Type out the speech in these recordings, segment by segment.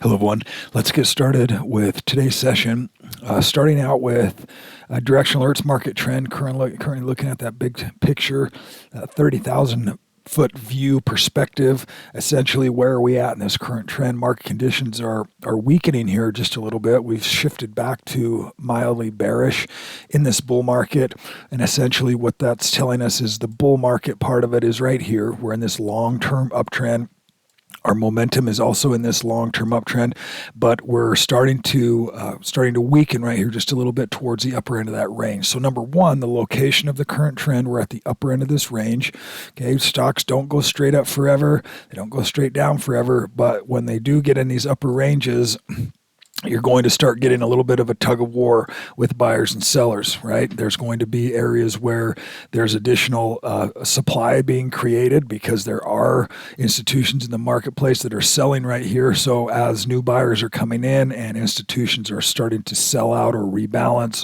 Hello, everyone. Let's get started with today's session. Starting out with directional alerts market trend. Currently looking at that big picture, 30,000 foot view perspective. Essentially, where are we at in this current trend? Market conditions are weakening here just a little bit. We've shifted back to mildly bearish in this bull market, and essentially what that's telling us is the bull market part of it is right here. We're in this long-term uptrend. Our momentum is also in this long-term uptrend, but we're starting to weaken right here just a little bit towards the upper end of that range. So number one, the location of the current trend, we're at the upper end of this range. Okay, stocks don't go straight up forever. They don't go straight down forever, but when they do get in these upper ranges, you're going to start getting a little bit of a tug of war with buyers and sellers, right? There's going to be areas where there's additional supply being created because there are institutions in the marketplace that are selling right here. So as new buyers are coming in and institutions are starting to sell out or rebalance,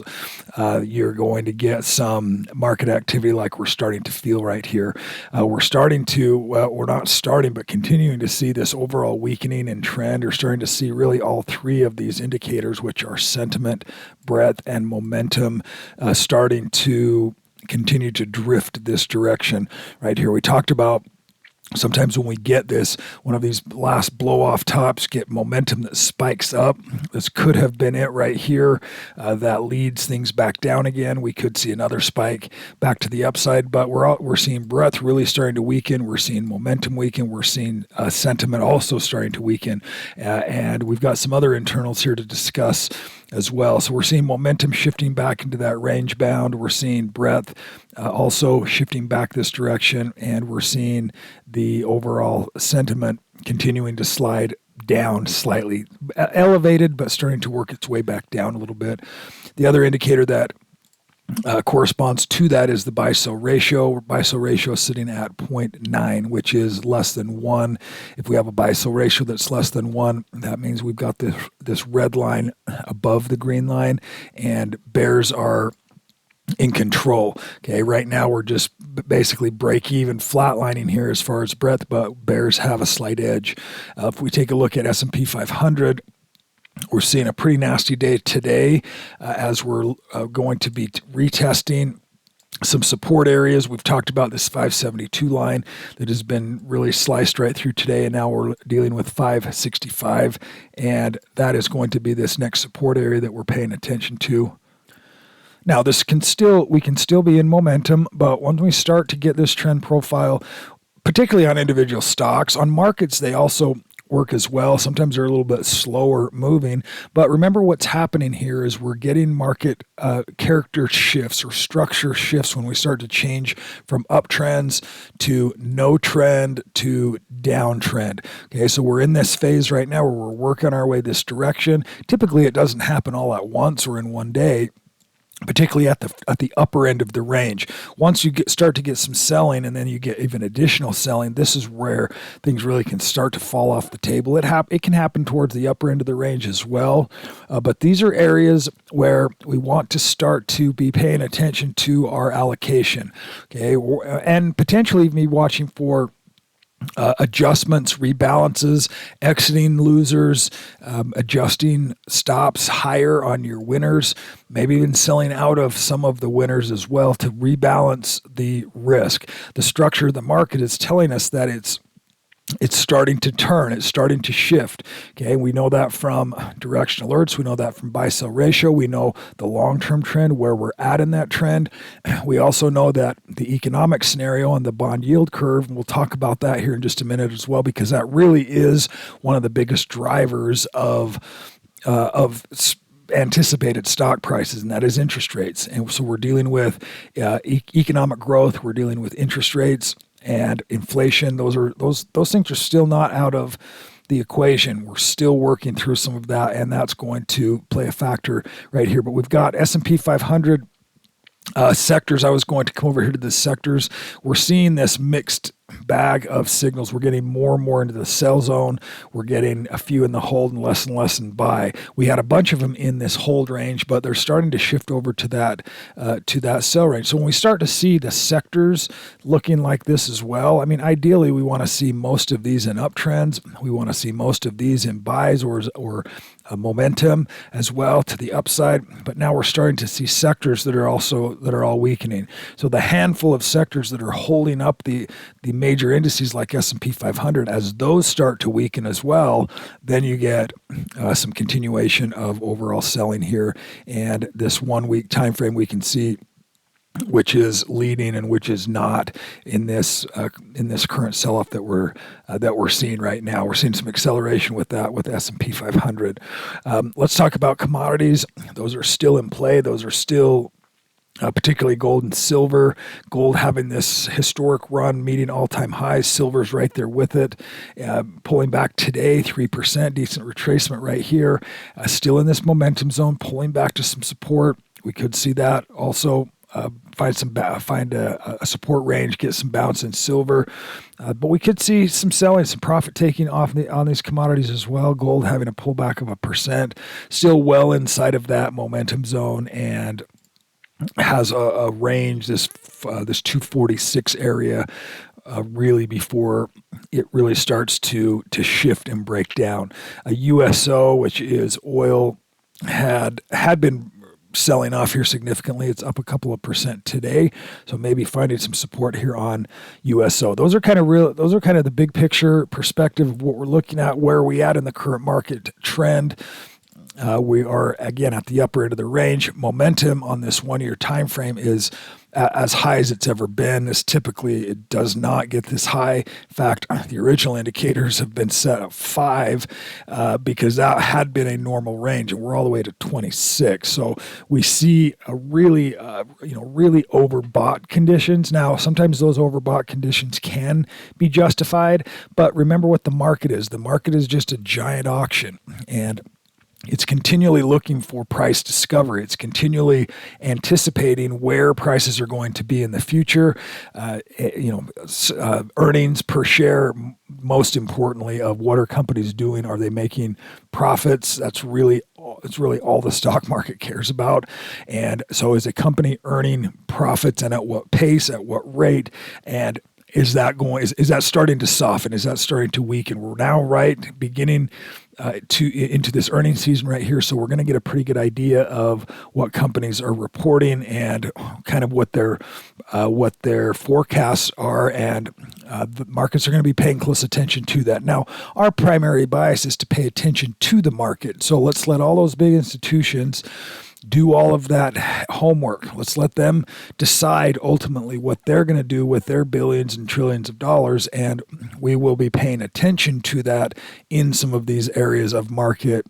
you're going to get some market activity like we're starting to feel right here. We're not starting, but continuing to see this overall weakening in trend. We're starting to see really all three of these indicators, which are sentiment, breadth, and momentum, starting to continue to drift this direction right here. We talked about sometimes when we get one of these last blow-off tops, get momentum that spikes up. This could have been it right here. That leads things back down again. We could see another spike back to the upside, but we're seeing breadth really starting to weaken. We're seeing momentum weaken. We're seeing sentiment also starting to weaken. And we've got some other internals here to discuss as well. So we're seeing momentum shifting back into that range bound. We're seeing breadth also shifting back this direction, and we're seeing the overall sentiment continuing to slide down slightly, elevated, but starting to work its way back down a little bit. The other indicator that corresponds to that is the buy-sell ratio. Buy-sell ratio is sitting at 0.9, which is less than 1. If we have a buy-sell ratio that's less than 1, that means we've got this red line above the green line, and bears are in control. Okay, right now we're just basically break even, flatlining here as far as breadth, but bears have a slight edge. If we take a look at S&P 500, we're seeing a pretty nasty day today as we're going to be retesting some support areas. We've talked about this 572 line that has been really sliced right through today, and now we're dealing with 565, and that is going to be this next support area that we're paying attention to. Now, we can still be in momentum, but once we start to get this trend profile, particularly on individual stocks, on markets, they also work as well. Sometimes they're a little bit slower moving, but remember what's happening here is we're getting market character shifts or structure shifts when we start to change from uptrends to no trend to downtrend. Okay, so we're in this phase right now where we're working our way this direction. Typically, it doesn't happen all at once or in one day, particularly at the upper end of the range. Once you start to get some selling, and then you get even additional selling, this is where things really can start to fall off the table. It can happen towards the upper end of the range as well, but these are areas where we want to start to be paying attention to our allocation, okay, and potentially be watching for adjustments, rebalances, exiting losers, adjusting stops higher on your winners, maybe even selling out of some of the winners as well to rebalance the risk. The structure of the market is telling us that it's starting to turn. It's starting to shift. Okay, we know that from direction alerts. We know that from buy-sell ratio. We know the long-term trend, where we're at in that trend. We also know that the economic scenario on the bond yield curve, and we'll talk about that here in just a minute as well, because that really is one of the biggest drivers of anticipated stock prices, and that is interest rates. And so we're dealing with economic growth. We're dealing with interest rates and inflation. Those things are still not out of the equation. We're still working through some of that, and that's going to play a factor right here. But we've got S&P 500 sectors. I was going to come over here to the sectors. We're seeing this mixed bag of signals. We're getting more and more into the sell zone. We're getting a few in the hold and less in buy. We had a bunch of them in this hold range, but they're starting to shift over to that sell range. So when we start to see the sectors looking like this as well, I mean, ideally we want to see most of these in uptrends. We want to see most of these in buys or momentum as well to the upside. But now we're starting to see sectors that are all weakening. So the handful of sectors that are holding up the major indices like S&P 500, as those start to weaken as well, then you get some continuation of overall selling here. And this 1 week time frame, we can see which is leading and which is not in this current sell-off that we're seeing right now. We're seeing some acceleration with that with S&P 500. Let's talk about commodities. Those are still in play. Those are still particularly gold and silver. Gold having this historic run, meeting all-time highs. Silver's right there with it, pulling back today, 3%, decent retracement right here. Still in this momentum zone, pulling back to some support. We could see that also. Find a support range, get some bounce in silver, but we could see some selling, some profit taking off on these commodities as well. Gold having a pullback of 1%, still well inside of that momentum zone, and has a range, this 246 area, really before it really starts to shift and break down. A USO, which is oil, had been selling off here significantly. It's up a couple of percent today, so maybe finding some support here on USO. Those are kind of the big picture perspective of what we're looking at. Where are we at in the current market trend? We are again at the upper end of the range. Momentum on this 1 year time frame is as high as it's ever been. It does not get this high. In fact, the original indicators have been set at 5 because that had been a normal range, and we're all the way to 26. So we see a really overbought conditions. Now, sometimes those overbought conditions can be justified, but remember what the market is. The market is just a giant auction, and it's continually looking for price discovery. It's continually anticipating where prices are going to be in the future. Earnings per share, most importantly, of what are companies doing? Are they making profits? It's really all the stock market cares about. And so is a company earning profits, and at what pace, at what rate? And is that starting to soften? Is that starting to weaken? We're now beginning into this earnings season right here, so we're going to get a pretty good idea of what companies are reporting and kind of what their forecasts are, and the markets are going to be paying close attention to that. Now, our primary bias is to pay attention to the market, so let's let all those big institutions do all of that homework. Let's let them decide ultimately what they're going to do with their billions and trillions of dollars, and we will be paying attention to that in some of these areas of market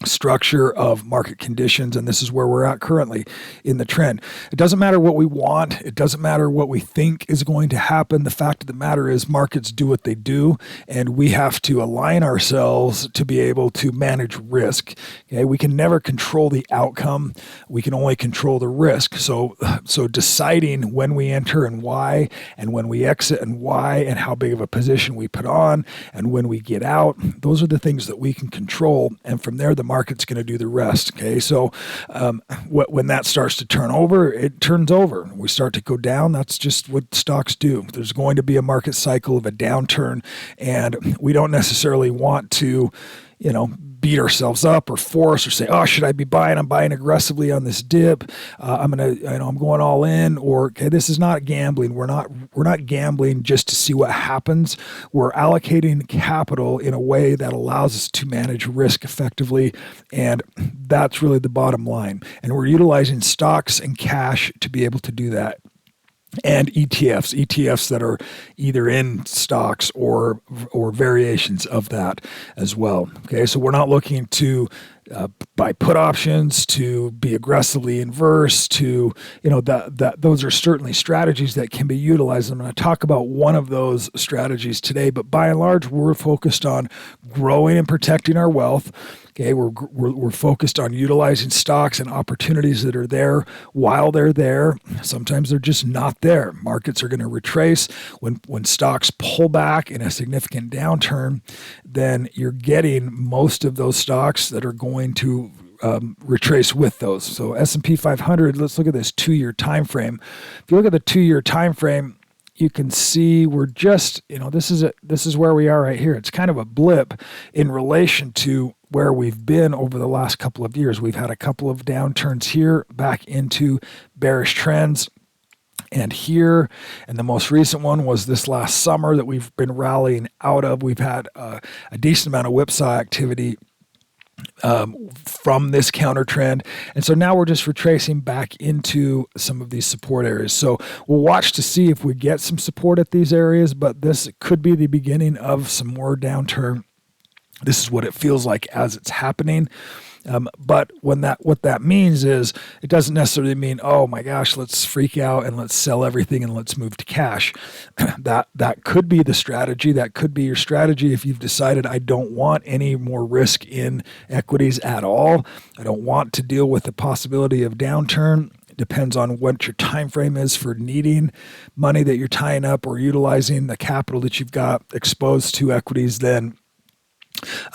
structure, of market conditions, and this is where we're at currently in the trend. It doesn't matter what we want. It doesn't matter what we think is going to happen. The fact of the matter is markets do what they do, and we have to align ourselves to be able to manage risk. Okay? We can never control the outcome. We can only control the risk. So deciding when we enter and why, and when we exit and why, and how big of a position we put on, and when we get out, those are the things that we can control, and from there the market's going to do the rest. Okay, so when that starts to turn over, it turns over. We start to go down. That's just what stocks do. There's going to be a market cycle of a downturn, and we don't necessarily want to, beat ourselves up or force or say, oh, should I be buying? I'm buying aggressively on this dip. I'm going all in. Or, okay, this is not gambling. We're not gambling just to see what happens. We're allocating capital in a way that allows us to manage risk effectively, and that's really the bottom line. And we're utilizing stocks and cash to be able to do that. And ETFs that are either in stocks or variations of that as well. Okay, so we're not looking to buy put options, to be aggressively inverse, to, that those are certainly strategies that can be utilized. I'm going to talk about one of those strategies today, but by and large, we're focused on growing and protecting our wealth. Okay, we're focused on utilizing stocks and opportunities that are there while they're there. Sometimes they're just not there. Markets are going to retrace. When stocks pull back in a significant downturn, then you're getting most of those stocks that are going to retrace with those. So S&P 500, let's look at this 2-year time frame. If you look at the 2-year time frame, you can see we're just, this is where we are right here. It's kind of a blip in relation to where we've been over the last couple of years. We've had a couple of downturns here back into bearish trends. And here, and the most recent one was this last summer that we've been rallying out of. We've had a decent amount of whipsaw activity from this counter trend. And so now we're just retracing back into some of these support areas. So we'll watch to see if we get some support at these areas, but this could be the beginning of some more downturn. This is what it feels like as it's happening. But what that means is it doesn't necessarily mean, oh my gosh, let's freak out and let's sell everything and let's move to cash. That could be the strategy. That could be your strategy if you've decided I don't want any more risk in equities at all. I don't want to deal with the possibility of downturn. It depends on what your time frame is for needing money that you're tying up or utilizing the capital that you've got exposed to equities. Then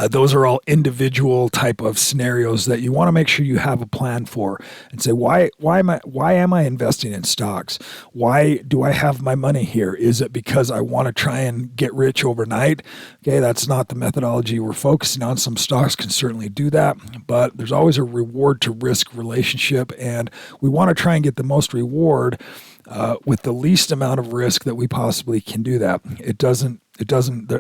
those are all individual type of scenarios that you want to make sure you have a plan for, and say, why am I investing in stocks? Why do I have my money here? Is it because I want to try and get rich overnight? Okay, that's not the methodology we're focusing on. Some stocks can certainly do that, but there's always a reward to risk relationship, and we want to try and get the most reward with the least amount of risk that we possibly can do that.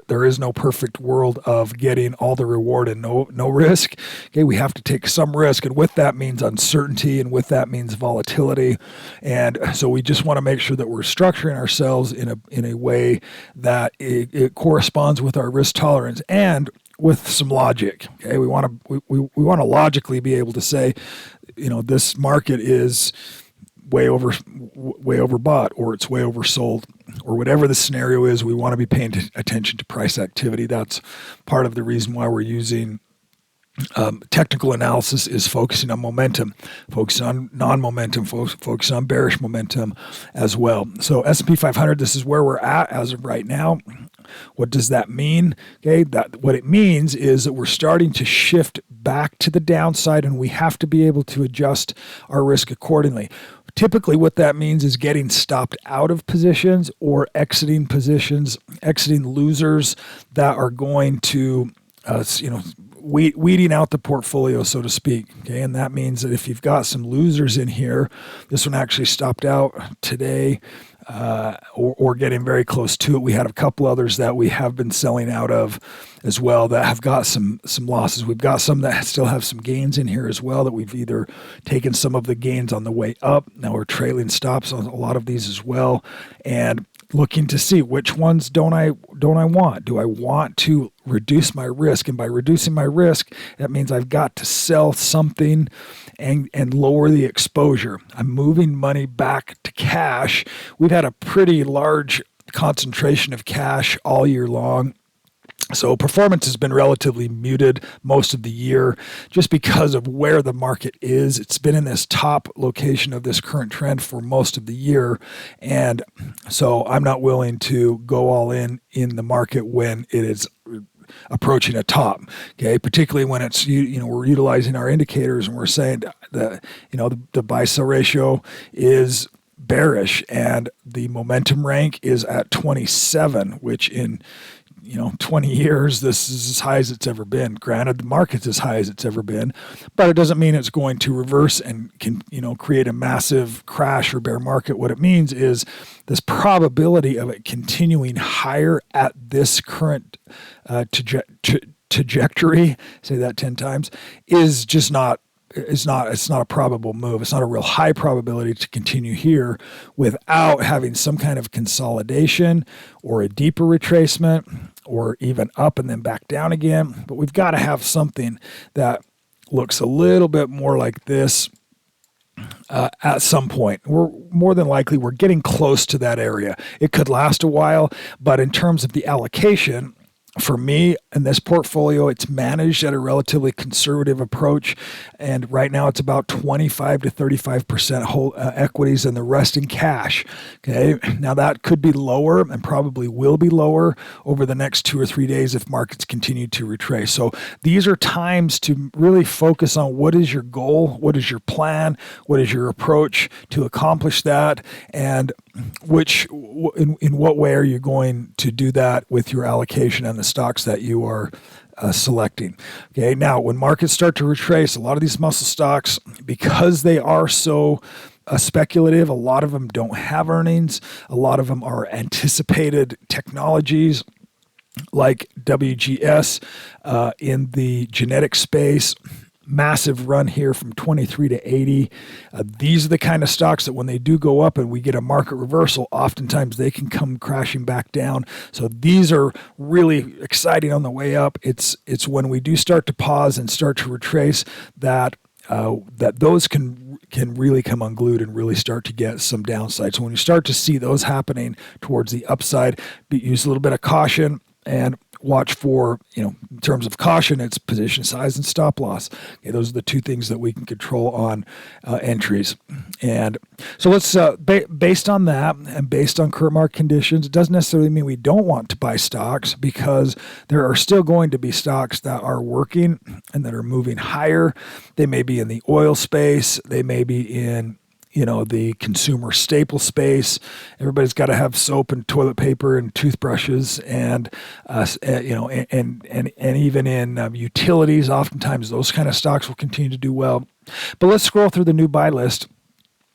There is no perfect world of getting all the reward and no risk. Okay, we have to take some risk, and with that means uncertainty, and with that means volatility. And so we just want to make sure that we're structuring ourselves in a way that it corresponds with our risk tolerance and with some logic. Okay, we want to logically be able to say, this market is way overbought, or it's way oversold, or whatever the scenario is. We want to be paying attention to price activity. That's part of the reason why we're using technical analysis, is focusing on momentum, focusing on non-momentum, focusing on bearish momentum as well. So S&P 500, this is where we're at as of right now. What does that mean? Okay, what it means is that we're starting to shift back to the downside, and we have to be able to adjust our risk accordingly. Typically, what that means is getting stopped out of positions or exiting positions, exiting losers that are going to, weeding out the portfolio, so to speak. Okay, and that means that if you've got some losers in here, this one actually stopped out today, or getting very close to it. We had a couple others that we have been selling out of as well that have got some losses. We've got some that still have some gains in here as well, that we've either taken some of the gains on the way up. Now we're trailing stops on a lot of these as well, and looking to see which ones don't I want. Do I want to reduce my risk? And by reducing my risk, that means I've got to sell something and lower the exposure. I'm moving money back to cash. We've had a pretty large concentration of cash all year long. So performance has been relatively muted most of the year just because of where the market is. It's been in this top location of this current trend for most of the year. And so I'm not willing to go all in the market when it is approaching a top, okay? Particularly when it's, we're utilizing our indicators and we're saying that, the buy-sell ratio is bearish and the momentum rank is at 27, which in 20 years, this is as high as it's ever been. Granted, the market's as high as it's ever been, but it doesn't mean it's going to reverse and can, create a massive crash or bear market. What it means is this probability of it continuing higher at this current trajectory, say that 10 times, is just not. It's not a probable move. It's not a real high probability to continue here without having some kind of consolidation or a deeper retracement or even up and then back down again. But we've got to have something that looks a little bit more like this at some point. We're more than likely we're getting close to that area. It could last a while, but in terms of the allocation, for me in this portfolio, it's managed at a relatively conservative approach, and right now it's about 25 to 35% whole equities and the rest in cash. Okay, now that could be lower and probably will be lower over the next 2 or 3 days if markets continue to retrace. So these are times to really focus on what is your goal, what is your plan, what is your approach to accomplish that, and in what way are you going to do that with your allocation and the stocks that you are selecting. Okay, now when markets start to retrace, a lot of these muscle stocks, because they are so speculative, a lot of them don't have earnings, a lot of them are anticipated technologies like WGS in the genetic space. Massive run here from 23 to 80. These are the kind of stocks that when they do go up and we get a market reversal, oftentimes they can come crashing back down. So these are really exciting on the way up. It's when we do start to pause and start to retrace that those can really come unglued and really start to get some downside. So when you start to see those happening towards the upside, use a little bit of caution and watch for, in terms of caution, it's position size and stop loss. Okay, those are the two things that we can control on entries. And so let's, based on that and based on current market conditions, it doesn't necessarily mean we don't want to buy stocks, because there are still going to be stocks that are working and that are moving higher. They may be in the oil space. They may be in the consumer staple space. Everybody's got to have soap and toilet paper and toothbrushes, and and even in utilities, oftentimes those kind of stocks will continue to do well. But let's scroll through the new buy list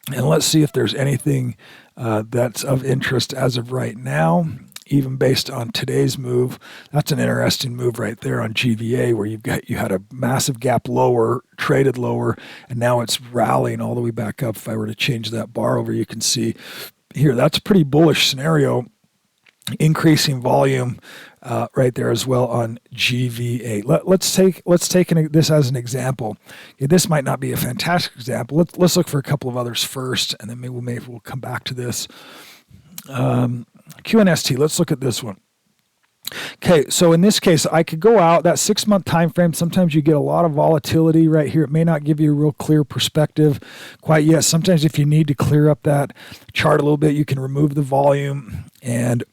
and let's see if there's anything that's of interest as of right now. Even based on today's move, that's an interesting move right there on GVA, where you had a massive gap lower, traded lower, and now it's rallying all the way back up. If I were to change that bar over, you can see here that's a pretty bullish scenario, increasing volume right there as well on GVA. Let's take this as an example. Okay, this might not be a fantastic example. Let's look for a couple of others first, and then maybe we'll come back to this. QNST, let's look at this one. Okay, so in this case, I could go out that 6-month time frame. Sometimes you get a lot of volatility right here. It may not give you a real clear perspective quite yet. Sometimes if you need to clear up that chart a little bit, you can remove the volume, and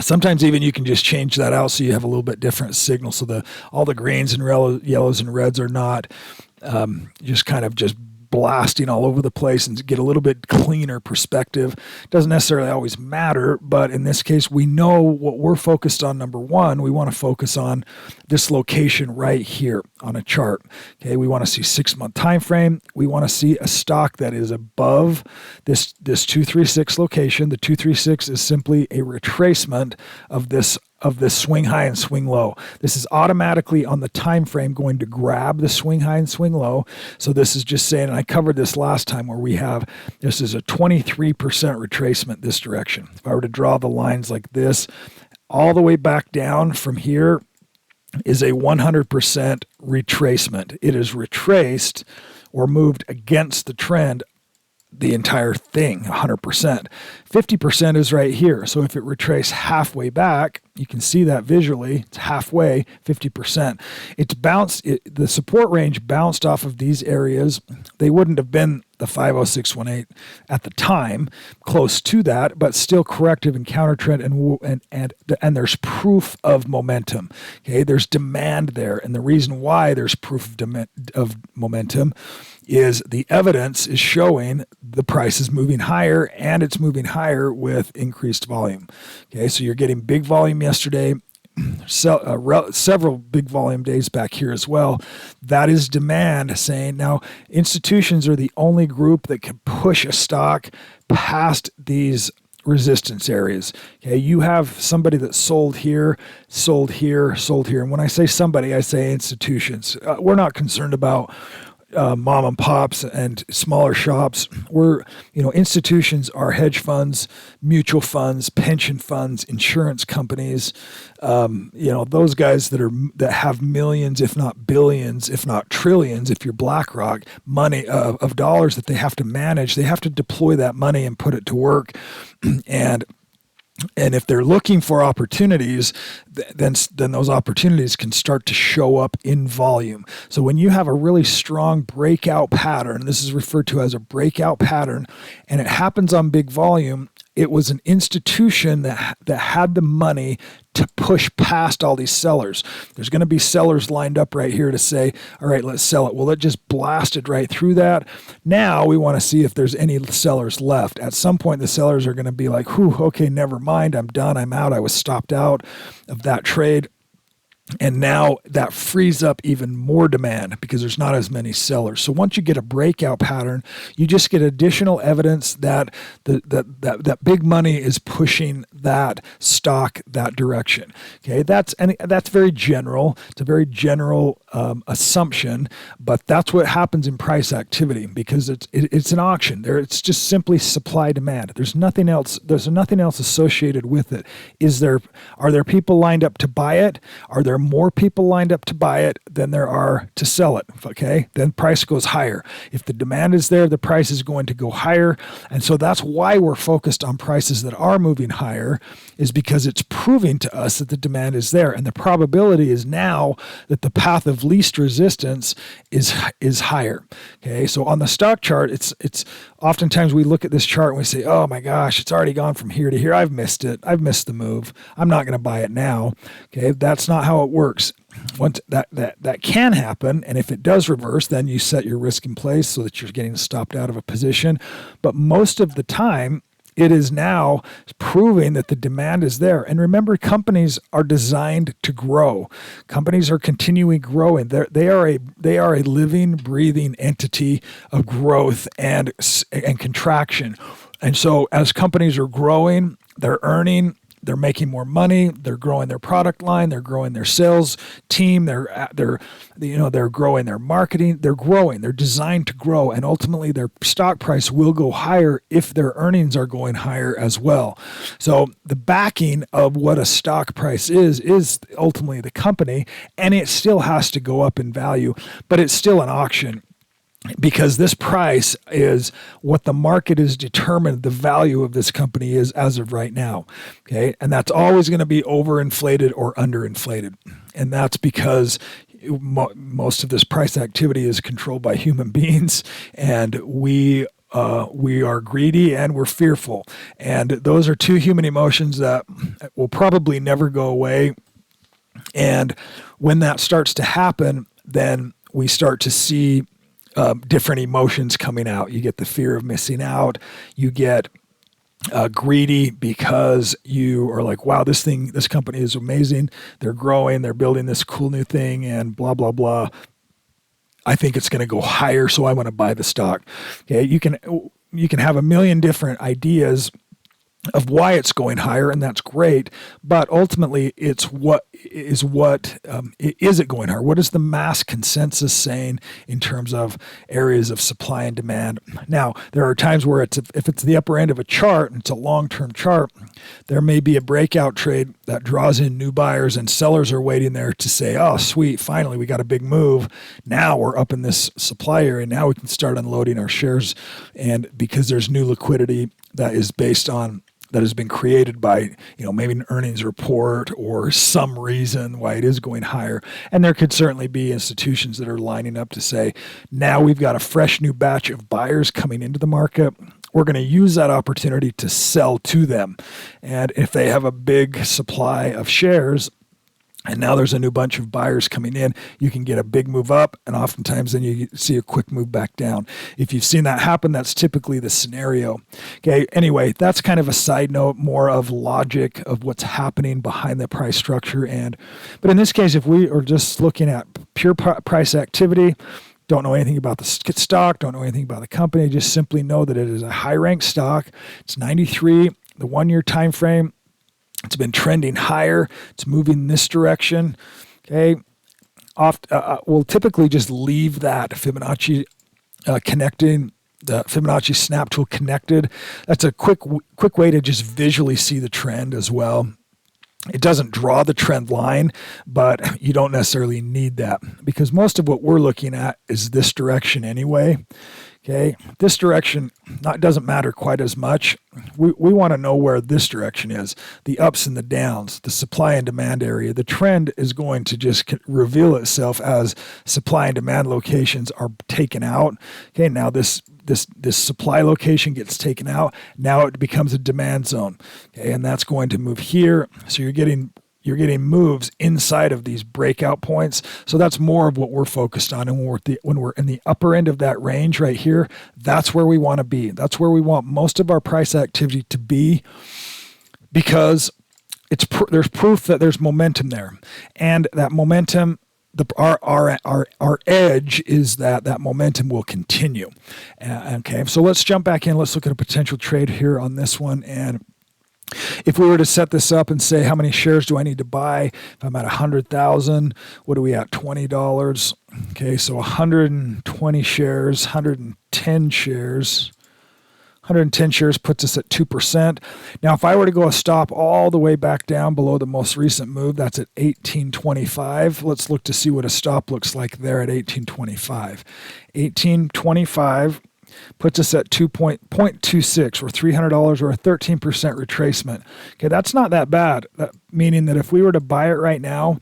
sometimes even you can just change that out so you have a little bit different signal, so all the greens and yellows and reds are not just kind of just blasting all over the place, and to get a little bit cleaner perspective. Doesn't necessarily always matter, but in this case, we know what we're focused on. Number one, we want to focus on this location right here on a chart. Okay, we want to see 6-month time frame. We want to see a stock that is above this 236 location. The 236 is simply a retracement of this swing high and swing low. This is automatically on the time frame going to grab the swing high and swing low. So this is just saying, and I covered this last time, where this is a 23% retracement this direction. If I were to draw the lines like this, all the way back down from here is a 100% retracement. It is retraced or moved against the trend the entire thing, 100%. 50% is right here. So if it retraced halfway back, you can see that visually. It's halfway, 50%. It's bounced. The support range bounced off of these areas. They wouldn't have been the 50618 at the time, close to that, but still corrective and counter trend, and there's proof of momentum. Okay, there's demand there, and the reason why there's proof of momentum is the evidence is showing the price is moving higher, and it's moving higher with increased volume. Okay, so you're getting big volume yesterday, several big volume days back here as well. That is demand saying, now institutions are the only group that can push a stock past these resistance areas. Okay, you have somebody that sold here, sold here, sold here. And when I say somebody, I say institutions. We're not concerned about mom and pops and smaller shops. Institutions are hedge funds, mutual funds, pension funds, insurance companies. Those guys that have millions, if not billions, if not trillions, if you're BlackRock, money of dollars that they have to manage. They have to deploy that money and put it to work, and if they're looking for opportunities, then those opportunities can start to show up in volume. So when you have a really strong breakout pattern, this is referred to as a breakout pattern, and it happens on big volume, it was an institution that had the money to push past all these sellers. There's going to be sellers lined up right here to say, all right, let's sell it. Well, it just blasted right through that. Now we want to see if there's any sellers left. At some point, the sellers are going to be like, whew, okay, never mind. I'm done. I'm out. I was stopped out of that trade. And now that frees up even more demand because there's not as many sellers. So once you get a breakout pattern, you just get additional evidence that that big money is pushing that stock that direction. Okay, that's very general. It's a very general assumption, but that's what happens in price activity because it's an auction. It's just simply supply demand. There's nothing else. There's nothing else associated with it. Are there people lined up to buy it? Are there more people lined up to buy it than there are to sell it? Okay, then price goes higher. If the demand is there, the price is going to go higher, and so that's why we're focused on prices that are moving higher, is because it's proving to us that the demand is there, and the probability is now that the path of least resistance is higher. Okay, so on the stock chart, it's oftentimes we look at this chart and we say, oh my gosh, it's already gone from here to here. I've missed it. I've missed the move. I'm not going to buy it now. Okay, that's not how it works. Once that can happen, and if it does reverse, then you set your risk in place so that you're getting stopped out of a position. But most of the time, it is now proving that the demand is there. And remember, companies are designed to grow. Companies are continually growing. They are a living, breathing entity of growth and contraction. And so as companies are growing, they're earning, they're making more money, they're growing their product line, they're growing their sales team, they're growing their marketing, they're designed to grow, and ultimately their stock price will go higher if their earnings are going higher as well. So the backing of what a stock price is ultimately the company, and it still has to go up in value, but it's still an auction. Because this price is what the market has determined the value of this company is as of right now. Okay. And that's always going to be overinflated or underinflated. And that's because most of this price activity is controlled by human beings, and we are greedy and we're fearful. And those are two human emotions that will probably never go away. And when that starts to happen, then we start to see different emotions coming out. You get the fear of missing out. You get greedy because you are like, wow, this company is amazing. They're growing. They're building this cool new thing and blah, blah, blah. I think it's going to go higher, so I want to buy the stock. Okay, you can have a million different ideas of why it's going higher, and that's great. But ultimately, it's is it going higher? What is the mass consensus saying in terms of areas of supply and demand? Now, there are times where if it's the upper end of a chart and it's a long-term chart, there may be a breakout trade that draws in new buyers, and sellers are waiting there to say, oh, sweet, finally, we got a big move. Now we're up in this supply area. Now we can start unloading our shares, and because there's new liquidity that has been created by, maybe an earnings report or some reason why it is going higher. And there could certainly be institutions that are lining up to say, now we've got a fresh new batch of buyers coming into the market. We're going to use that opportunity to sell to them. And if they have a big supply of shares, and now there's a new bunch of buyers coming in, you can get a big move up, and oftentimes then you see a quick move back down. If you've seen that happen, that's typically the scenario. Okay, anyway, that's kind of a side note, more of logic of what's happening behind the price structure. But in this case, if we are just looking at pure price activity, don't know anything about the stock, don't know anything about the company, just simply know that it is a high-ranked stock. It's 93, the 1-year time frame. It's been trending higher. It's moving in this direction. Okay. we'll typically just leave that Fibonacci connecting, the Fibonacci snap tool connected. That's a quick way to just visually see the trend as well. It doesn't draw the trend line, but you don't necessarily need that because most of what we're looking at is this direction anyway. Okay, this direction doesn't matter quite as much. We want to know where this direction is, the ups and the downs, the supply and demand area. The trend is going to just reveal itself as supply and demand locations are taken out. Okay, now this supply location gets taken out. Now it becomes a demand zone. Okay, and that's going to move here. So you're getting moves inside of these breakout points. So that's more of what we're focused on. And when we're in the upper end of that range right here, that's where we want to be. That's where we want most of our price activity to be, because there's proof that there's momentum there. And that momentum, our edge is that momentum will continue. Okay, so let's jump back in. Let's look at a potential trade here on this one. And if we were to set this up and say, how many shares do I need to buy? If I'm at 100,000, what are we at? $20. Okay, so 120 shares, 110 shares. 110 shares puts us at 2%. Now, if I were to go a stop all the way back down below the most recent move, that's at 1825. Let's look to see what a stop looks like there at 1825. 1825 puts us at 2.26 or $300 or a 13% retracement. Okay, that's not that bad. Meaning that if we were to buy it right now,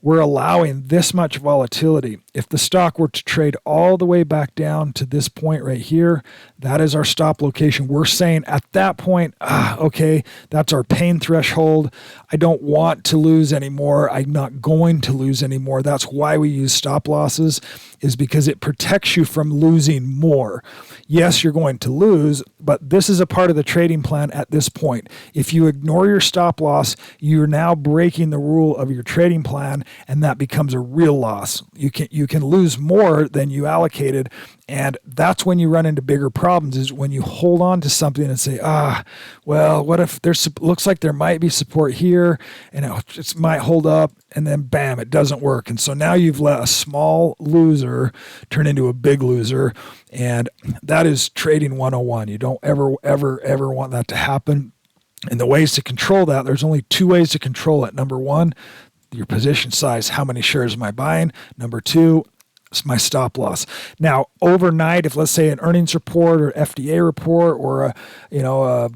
we're allowing this much volatility. If the stock were to trade all the way back down to this point right here, that is our stop location. We're saying at that point, okay, that's our pain threshold. I don't want to lose anymore. I'm not going to lose anymore. That's why we use stop losses, is because it protects you from losing more. Yes, you're going to lose, but this is a part of the trading plan at this point. If you ignore your stop loss, you're now breaking the rule of your trading plan, and that becomes a real loss. You can lose more than you allocated, and that's when you run into bigger problems, is when you hold on to something and say, well, what if looks like there might be support here, and it just might hold up, and then bam, it doesn't work. And so now you've let a small loser turn into a big loser, and that is trading 101. You don't ever want that to happen. And the ways to control that, there's only two ways to control it. Number one, your position size. How many shares am I buying? Number two, it's my stop loss. Now, overnight, if let's say an earnings report or FDA report or a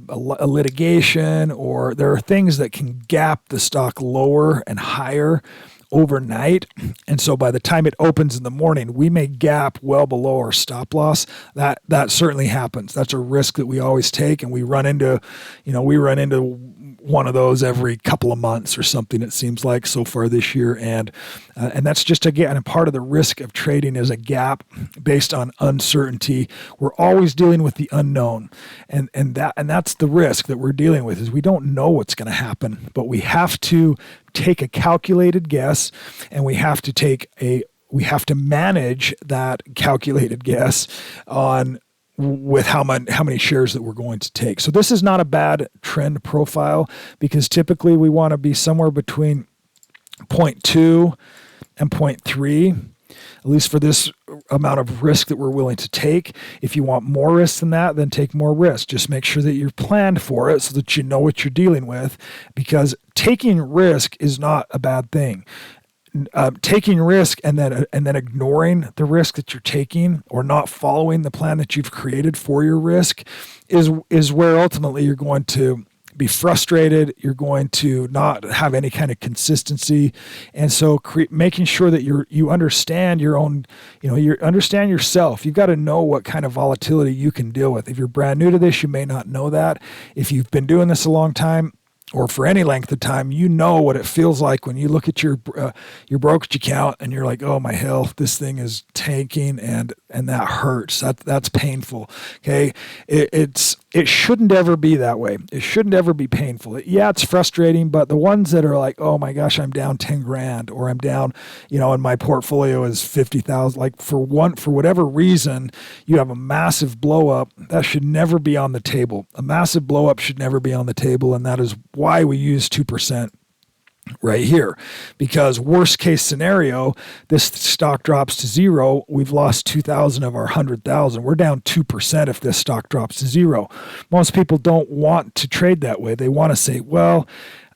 litigation, or there are things that can gap the stock lower and higher overnight, and so by the time it opens in the morning, we may gap well below our stop loss. That certainly happens. That's a risk that we always take, and we run into one of those every couple of months or something, it seems like, so far this year. And that's just, again, a part of the risk of trading is a gap based on uncertainty. We're always dealing with the unknown. And that's the risk that we're dealing with, is we don't know what's going to happen, but we have to take a calculated guess, and we have to manage that calculated guess on with how many shares that we're going to take. So this is not a bad trend profile, because typically we want to be somewhere between 0.2 and 0.3, at least for this amount of risk that we're willing to take. If you want more risk than that, then take more risk. Just make sure that you're planned for it so that you know what you're dealing with, because taking risk is not a bad thing. Taking risk and then ignoring the risk that you're taking, or not following the plan that you've created for your risk, is where ultimately you're going to be frustrated. You're going to not have any kind of consistency. And so making sure that you understand your own, you understand yourself. You've got to know what kind of volatility you can deal with. If you're brand new to this, you may not know that. If you've been doing this a long time, or for any length of time, you know what it feels like when you look at your brokerage account and you're like, oh my hell, this thing is tanking, and that hurts. That's painful. Okay, it shouldn't ever be that way. It shouldn't ever be painful. It's frustrating, but the ones that are like, oh my gosh, I'm down 10 grand, or I'm down, and my portfolio is 50,000. Like for whatever reason, you have a massive blow up. That should never be on the table. A massive blow up should never be on the table, and that is why we use 2%. right here, because worst case scenario, this stock drops to zero. We've lost 2,000 of our 100,000. We're down 2% if this stock drops to zero. Most people don't want to trade that way. They want to say, well,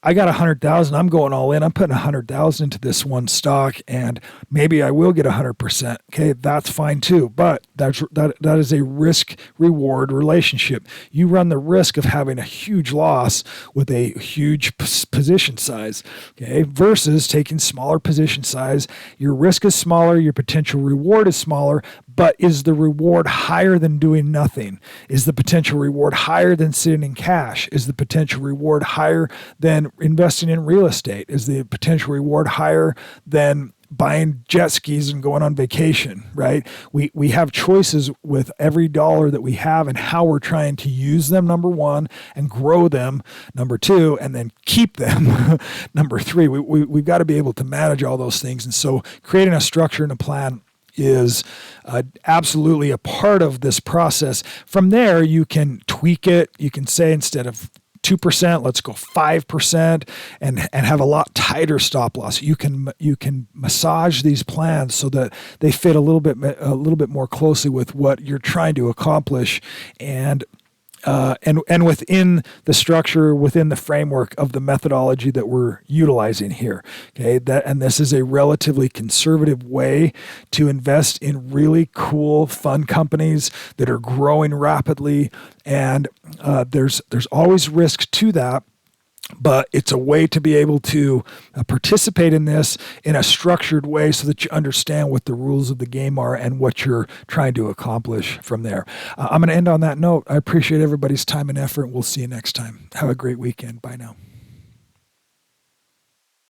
I got 100,000. I'm going all in. I'm putting 100,000 into this one stock, and maybe I will get 100%. Okay, that's fine too. But that is a risk reward relationship. You run the risk of having a huge loss with a huge position size. Okay, versus taking smaller position size. Your risk is smaller. Your potential reward is smaller. But is the reward higher than doing nothing? Is the potential reward higher than sitting in cash? Is the potential reward higher than investing in real estate? Is the potential reward higher than buying jet skis and going on vacation, right? We have choices with every dollar that we have and how we're trying to use them, number one, and grow them, number two, and then keep them, number three. We've got to be able to manage all those things. And so creating a structure and a plan is absolutely a part of this process. From there, you can tweak it. You can say instead of 2%, let's go 5%, and have a lot tighter stop loss. You can massage these plans so that they fit a little bit more closely with what you're trying to accomplish, and within the structure, within the framework of the methodology that we're utilizing here. Okay, and this is a relatively conservative way to invest in really cool, fun companies that are growing rapidly, and there's always risk to that. But it's a way to be able to participate in this in a structured way so that you understand what the rules of the game are and what you're trying to accomplish from there. I'm going to end on that note. I appreciate everybody's time and effort. We'll see you next time. Have a great weekend. Bye now.